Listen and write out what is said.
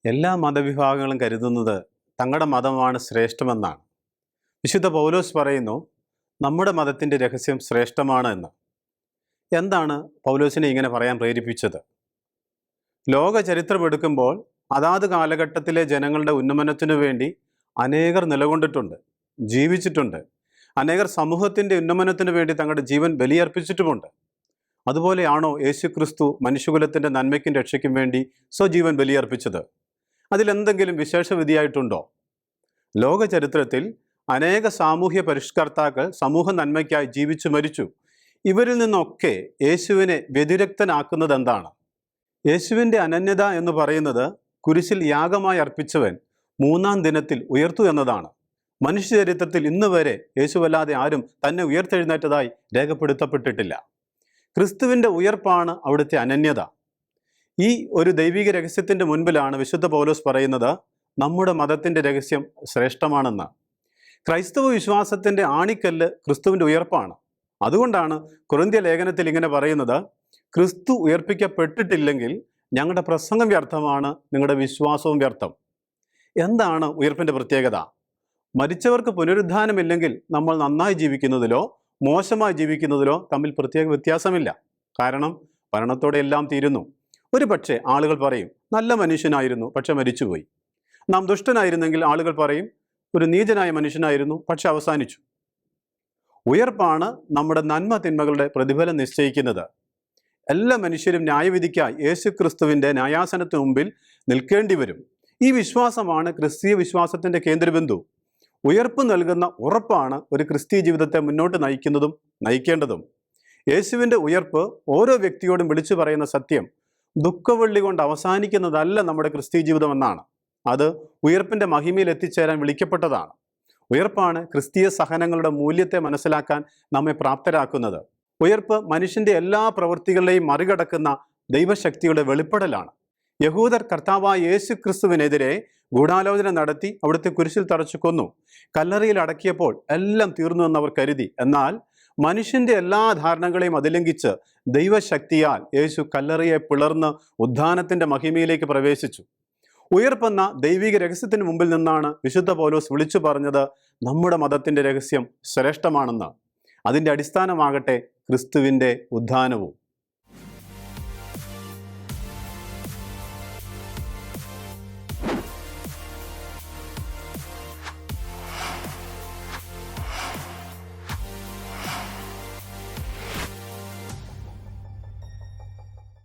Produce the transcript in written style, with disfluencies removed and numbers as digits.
എല്ലാ മതവിഭാഗങ്ങളും കരുതുന്നത് തങ്ങളുടെ മതമാണ് ശ്രേഷ്ഠമെന്നാണ്. വിശുദ്ധ പൗലോസ് പറയുന്നു, നമ്മുടെ മതത്തിൻ്റെ രഹസ്യം ശ്രേഷ്ഠമാണ് എന്ന്. എന്താണ് പൗലോസിനെ ഇങ്ങനെ പറയാൻ പ്രേരിപ്പിച്ചത്? ലോക ചരിത്രമെടുക്കുമ്പോൾ അതാത് കാലഘട്ടത്തിലെ ജനങ്ങളുടെ ഉന്നമനത്തിനു വേണ്ടി അനേകർ നിലകൊണ്ടിട്ടുണ്ട്, ജീവിച്ചിട്ടുണ്ട്. അനേകർ സമൂഹത്തിൻ്റെ ഉന്നമനത്തിനു വേണ്ടി തങ്ങളുടെ ജീവൻ ബലിയർപ്പിച്ചിട്ടുമുണ്ട്. അതുപോലെയാണോ യേശു ക്രിസ്തു മനുഷ്യകുലത്തിൻ്റെ നന്മയ്ക്കും രക്ഷയ്ക്കും വേണ്ടി സ്വജീവൻ ബലിയർപ്പിച്ചത്? അതിലെന്തെങ്കിലും വിശേഷവിധിയായിട്ടുണ്ടോ? ലോക ചരിത്രത്തിൽ അനേക സാമൂഹ്യ പരിഷ്കർത്താക്കൾ സമൂഹ നന്മയ്ക്കായി ജീവിച്ചു മരിച്ചു. ഇവരിൽ നിന്നൊക്കെ യേശുവിനെ വ്യതിരക്തനാക്കുന്നത് എന്താണ്? യേശുവിൻ്റെ അനന്യത എന്ന് പറയുന്നത് കുരിശിൽ യാഗമായി അർപ്പിച്ചവൻ 3-ാം ദിനത്തിൽ ഉയർത്തു എന്നതാണ്. മനുഷ്യചരിത്രത്തിൽ ഇന്ന് വരെ യേശുവല്ലാതെ ആരും തന്നെ ഉയർത്തെഴുന്നേറ്റതായി രേഖപ്പെടുത്തപ്പെട്ടിട്ടില്ല. ക്രിസ്തുവിൻ്റെ ഉയർപ്പാണ് അവിടുത്തെ അനന്യത. ഈ ഒരു ദൈവിക രഹസ്യത്തിൻ്റെ മുൻപിലാണ് വിശുദ്ധ പൗലോസ് പറയുന്നത്, നമ്മുടെ മതത്തിൻ്റെ രഹസ്യം ശ്രേഷ്ഠമാണെന്ന്. ക്രൈസ്തവ വിശ്വാസത്തിൻ്റെ ആണിക്കല്ല് ക്രിസ്തുവിൻ്റെ ഉയർപ്പാണ്. അതുകൊണ്ടാണ് കൊരിന്ത്യ ലേഖനത്തിൽ ഇങ്ങനെ പറയുന്നത്, ക്രിസ്തു ഉയർപ്പിക്കപ്പെട്ടിട്ടില്ലെങ്കിൽ ഞങ്ങളുടെ പ്രസംഗം വ്യർത്ഥമാണ്, നിങ്ങളുടെ വിശ്വാസവും വ്യർത്ഥം. എന്താണ് ഉയർപ്പിൻ്റെ പ്രത്യേകത? മരിച്ചവർക്ക് പുനരുദ്ധാനമില്ലെങ്കിൽ നമ്മൾ നന്നായി ജീവിക്കുന്നതിലോ മോശമായി ജീവിക്കുന്നതിലോ തമ്മിൽ പ്രത്യേക വ്യത്യാസമില്ല. കാരണം മരണത്തോടെ എല്ലാം തീരുന്നു. ഒരു പക്ഷേ ആളുകൾ പറയും, നല്ല മനുഷ്യനായിരുന്നു പക്ഷെ മരിച്ചുപോയി. നാം ദുഷ്ടനായിരുന്നെങ്കിൽ ആളുകൾ പറയും, ഒരു നീചനായ മനുഷ്യനായിരുന്നു പക്ഷെ അവസാനിച്ചു. ഉയർപ്പാണ് നമ്മുടെ നന്മ തിന്മകളുടെ പ്രതിഫലം നിശ്ചയിക്കുന്നത്. എല്ലാ മനുഷ്യരും ന്യായവിധിക്കായി യേശു ക്രിസ്തുവിൻ്റെ ന്യായാസനത്തിന് മുമ്പിൽ നിൽക്കേണ്ടി വരും. ഈ വിശ്വാസമാണ് ക്രിസ്തീയ വിശ്വാസത്തിൻ്റെ കേന്ദ്രബിന്ദു. ഉയർപ്പ് നൽകുന്ന ഉറപ്പാണ് ഒരു ക്രിസ്തീയ ജീവിതത്തെ മുന്നോട്ട് നയിക്കുന്നതും നയിക്കേണ്ടതും. യേശുവിൻ്റെ ഉയർപ്പ് ഓരോ വ്യക്തിയോടും വിളിച്ചു പറയുന്ന സത്യം ദുഃഖവെള്ളി കൊണ്ട് അവസാനിക്കുന്നതല്ല നമ്മുടെ ക്രിസ്തീയ ജീവിതം എന്നാണ്. അത് ഉയർപ്പിൻ്റെ മഹിമയിൽ എത്തിച്ചേരാൻ വിളിക്കപ്പെട്ടതാണ്. ഉയർപ്പാണ് ക്രിസ്തീയ സഹനങ്ങളുടെ മൂല്യത്തെ മനസ്സിലാക്കാൻ നമ്മെ പ്രാപ്തരാക്കുന്നത്. ഉയർപ്പ് മനുഷ്യൻ്റെ എല്ലാ പ്രവൃത്തികളെയും മറികടക്കുന്ന ദൈവശക്തിയുടെ വെളിപ്പെടലാണ്. യഹൂദർ കർത്താവായ യേശു ക്രിസ്തുവിനെതിരെ ഗൂഢാലോചന നടത്തി അവിടുത്തെ കുരിശിൽ തറച്ചു കൊന്നു. കല്ലറയിൽ അടക്കിയപ്പോൾ എല്ലാം തീർന്നു എന്നവർ കരുതി. എന്നാൽ മനുഷ്യൻ്റെ എല്ലാ ധാരണകളെയും അതിലംഘിച്ച് ദൈവശക്തിയാൽ യേശു കല്ലറയെ പിളർന്ന് ഉദ്ധാനത്തിൻ്റെ മഹിമയിലേക്ക് പ്രവേശിച്ചു. ഉയർപ്പെന്ന ദൈവിക രഹസ്യത്തിന് മുമ്പിൽ നിന്നാണ് വിശുദ്ധ പൗലോസ് വിളിച്ചു പറഞ്ഞത്, നമ്മുടെ മതത്തിൻ്റെ രഹസ്യം ശ്രേഷ്ഠമാണെന്ന്. അതിൻ്റെ അടിസ്ഥാനമാകട്ടെ ക്രിസ്തുവിൻ്റെ ഉദ്ധാനവും.